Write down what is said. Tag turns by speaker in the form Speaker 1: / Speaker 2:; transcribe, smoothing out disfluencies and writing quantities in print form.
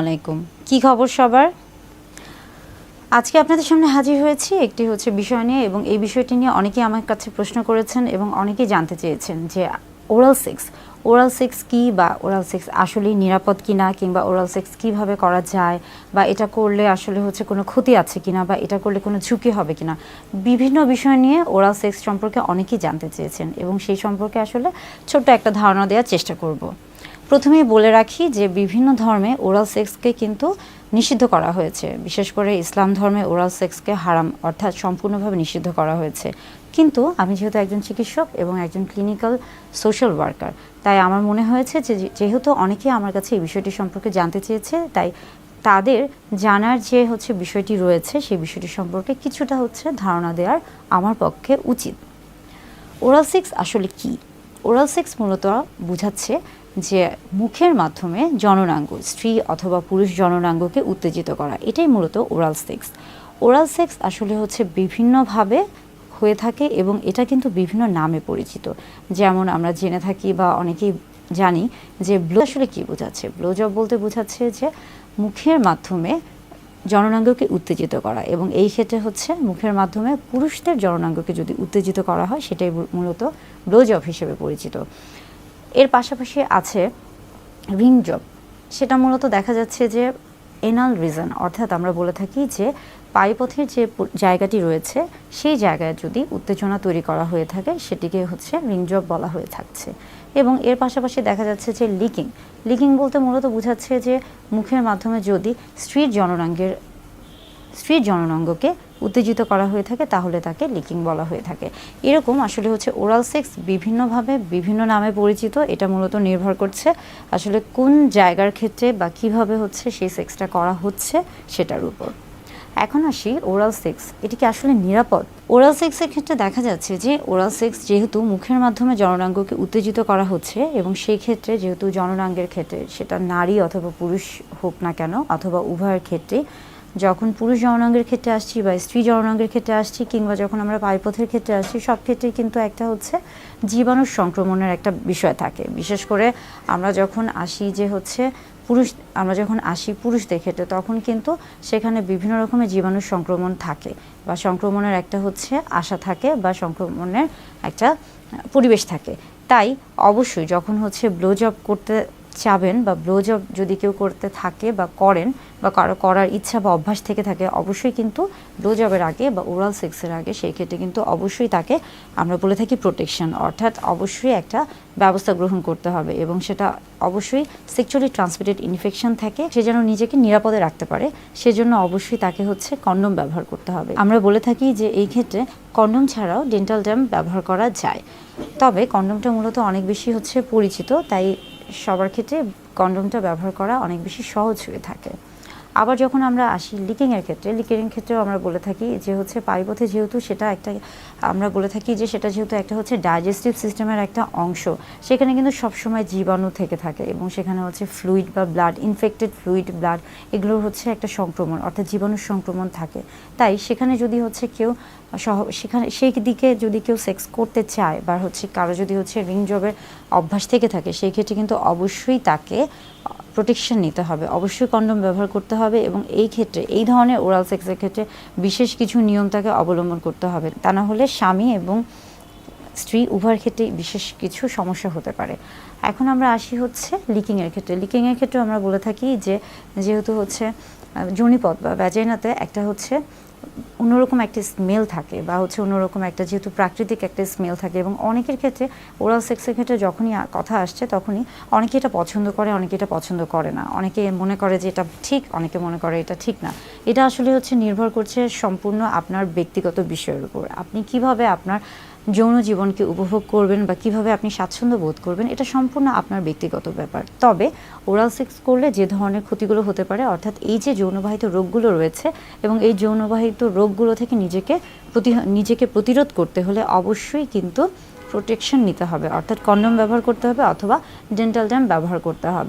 Speaker 1: আলাইকুম, কি খবর সবার? আজকে আপনাদের সামনে হাজির হয়েছি একটি বিষয় নিয়ে, এবং এই বিষয়টি নিয়ে অনেকেই আমার কাছে প্রশ্ন করেছেন এবং অনেকেই জানতে চেয়েছেন যে ওরাল সেক্স কি, বা ওরাল সেক্স আসলেই নিরাপদ কিনা, কিংবা ওরাল সেক্স কিভাবে করা যায়, বা এটা করলে আসলে কোনো ক্ষতি আছে কিনা, বা এটা করলে কোনো ঝুঁকি হবে কিনা, বিভিন্ন বিষয় নিয়ে ওরাল সেক্স সম্পর্কে অনেকেই জানতে চেয়েছেন, এবং সেই সম্পর্কে আসলে ছোট্ট একটা ধারণা দেওয়ার চেষ্টা করব। প্রথমেই বলে রাখি যে বিভিন্ন ধর্মে ওরাল সেক্সকে কিন্তু নিষিদ্ধ করা হয়েছে। বিশেষ করে ইসলাম ধর্মে ওরাল সেক্সকে হারাম অর্থাৎ সম্পূর্ণভাবে নিষিদ্ধ করা হয়েছে। কিন্তু আমি যেহেতু একজন চিকিৎসক এবং একজন ক্লিনিক্যাল সোশ্যাল ওয়ার্কার, তাই আমার মনে হয়েছে যে যেহেতু অনেকেই আমার কাছে এই বিষয়টি সম্পর্কে জানতে চেয়েছে, তাই তাদের জানার যে বিষয়টি রয়েছে সেই বিষয়টি সম্পর্কে কিছুটা ধারণা দেওয়ার আমার পক্ষে উচিত। ওরাল সেক্স আসলে কি? ওরাল সেক্স মূলত বোঝাচ্ছে যে মুখের মাধ্যমে জননাঙ্গ, স্ত্রী অথবা পুরুষ জননাঙ্গকে উত্তেজিত করা, এটাই মূলত ওরাল সেক্স। ওরাল সেক্স আসলে বিভিন্নভাবে হয়ে থাকে, এবং এটা কিন্তু বিভিন্ন নামে পরিচিত। যেমন আমরা জেনে থাকি বা অনেকেই জানি যে ব্লো আসলে কী বোঝাচ্ছে। ব্লো জব বলতে বোঝাচ্ছে যে মুখের মাধ্যমে জননাঙ্গকে উত্তেজিত করা, এবং এই ক্ষেত্রে মুখের মাধ্যমে পুরুষদের জননাঙ্গকে যদি উত্তেজিত করা হয়, সেটাই মূলত ব্লো জব হিসেবে পরিচিত। এর পাশাপাশি আছে রিং জব। সেটা মূলত দেখা যাচ্ছে যে এনাল রিজন, অর্থাৎ আমরা বলে থাকি যে পায়ুপথের যে জায়গাটি রয়েছে সেই জায়গায় যদি উত্তেজনা তৈরি করা হয়ে থাকে, সেটিকে রিং জব বলা হয়ে থাকছে। এবং এর পাশাপাশি দেখা যাচ্ছে যে লিকিং বলতে মূলত বোঝাচ্ছে যে মুখের মাধ্যমে যদি স্ত্রীর জননাঙ্গকে উত্তেজিত করা হয়ে থাকে, তাহলে তাকে লিকিং বলা হয়ে থাকে। এরকম আসলে ওরাল সেক্স বিভিন্নভাবে বিভিন্ন নামে পরিচিত। এটা মূলত নির্ভর করছে আসলে কোন জায়গার ক্ষেত্রে বা কিভাবে সেই সেক্সটা করা হচ্ছে সেটার উপর। এখন আসি ওরাল সেক্স, এটি কি আসলে নিরাপদ? ওরাল সেক্সের ক্ষেত্রে দেখা যাচ্ছে যে ওরাল সেক্স যেহেতু মুখের মাধ্যমে জননাঙ্গকে উত্তেজিত করা হচ্ছে, এবং সেই ক্ষেত্রে যেহেতু জননাঙ্গের ক্ষেত্রে সেটা নারী অথবা পুরুষ হোক না কেন, অথবা উভয়ের ক্ষেত্রে, যখন পুরুষ জননাঙ্গের ক্ষেত্রে আসছি বা স্ত্রী জননাঙ্গের ক্ষেত্রে আসছি, কিংবা যখন আমরা পায়ুপথের ক্ষেত্রে আসছি, সব ক্ষেত্রেই কিন্তু একটা জীবাণুর সংক্রমণের একটা বিষয় থাকে। বিশেষ করে আমরা যখন আসি পুরুষদের ক্ষেত্রে, তখন কিন্তু সেখানে বিভিন্ন রকমের জীবাণুর সংক্রমণ থাকে, বা সংক্রমণের একটা আশা থাকে, বা সংক্রমণের একটা পরিবেশ থাকে। তাই অবশ্যই যখন ব্লো জব করতে চাবেন, বা ব্লো জব যদি কেউ করতে থাকে বা করেন, বা কারো করার ইচ্ছা বা অভ্যাস থেকে থাকে, অবশ্যই কিন্তু ব্লো জবের আগে বা ওরাল সেক্সের আগে সেই ক্ষেত্রে কিন্তু অবশ্যই তাকে আমরা বলে থাকি প্রোটেকশন, অর্থাৎ অবশ্যই একটা ব্যবস্থা গ্রহণ করতে হবে, এবং সেটা অবশ্যই সেক্সুয়ালি ট্রান্সমিটেড ইনফেকশন থাকে, সে যেন নিজেকে নিরাপদে রাখতে পারে, সেজন্য অবশ্যই তাকে কন্ডোম ব্যবহার করতে হবে। আমরা বলে থাকি যে এই ক্ষেত্রে কন্ডোম ছাড়াও ডেন্টাল ড্যাম ব্যবহার করা যায়, তবে কন্ডোমটা মূলত অনেক বেশি পরিচিত, তাই সবার ক্ষেত্রে কন্ডোমটা ব্যবহার করা অনেক বেশি সহজ হয়ে থাকে। আবার যখন আমরা আসি লিকিংয়ের ক্ষেত্রেও আমরা বলে থাকি যে পায়ুপথে যেহেতু সেটা একটা, আমরা বলে থাকি যে সেটা যেহেতু একটা ডাইজেস্টিভ সিস্টেমের একটা অংশ, সেখানে কিন্তু সবসময় জীবাণু থেকে থাকে, এবং সেখানে ফ্লুইড বা ব্লাড, ইনফেক্টেড ফ্লুইড ব্লাড, এগুলোর একটা সংক্রমণ, অর্থাৎ জীবাণুর সংক্রমণ থাকে। তাই সেখানে যদি কেউ সেই দিকে যদি কেউ সেক্স করতে চায়, বা কারো যদি রিং জবের অভ্যাস থেকে থাকে, সেই ক্ষেত্রে কিন্তু অবশ্যই তাকে প্রোটেকশন নিতে হবে, অবশ্যই কন্ডোম ব্যবহার করতে হবে, এবং এই ক্ষেত্রে এই ধরনের ওরাল সেক্সের ক্ষেত্রে বিশেষ কিছু নিয়ম তাকে অবলম্বন করতে হবে, তা না হলে স্বামী এবং স্ত্রী উভয়ের ক্ষেত্রে বিশেষ কিছু সমস্যা হতে পারে। এখন আমরা আসি লিকিংয়ের ক্ষেত্রে আমরা বলে থাকি যে যেহেতু যোনিপথ বা ভ্যাজাইনাতে একটা অন্যরকম একটা স্মেল থাকে, বা অন্যরকম একটা যেহেতু প্রাকৃতিক একটা স্মেল থাকে, এবং অনেকের ক্ষেত্রে ওরাল সেক্সের ক্ষেত্রে যখনই কথা আসছে, তখনই অনেকে এটা পছন্দ করে, অনেকে এটা পছন্দ করে না, অনেকে মনে করে যে এটা ঠিক, অনেকে মনে করে এটা ঠিক না। এটা আসলে নির্ভর করছে সম্পূর্ণ আপনার ব্যক্তিগত বিষয়ের উপর। আপনি কিভাবে আপনার যৌন জীবনকে উপভোগ করবেন, বা কিভাবে আপনি স্বাচ্ছন্দ্য বোধ করবেন, এটা সম্পূর্ণ আপনার ব্যক্তিগত ব্যাপার। তবে ওরাল সেক্স করলে যে ধরনের ক্ষতিগুলো হতে পারে, অর্থাৎ এই যে যৌনবাহিত রোগগুলো রয়েছে, এবং এই যৌনবাহিত রোগগুলো থেকে নিজেকে প্রতিরোধ করতে হলে অবশ্যই কিন্তু প্রোটেকশন নিতে হবে, অর্থাৎ কন্ডোম ব্যবহার করতে হবে, অথবা ডেন্টাল ড্যাম ব্যবহার করতে হবে।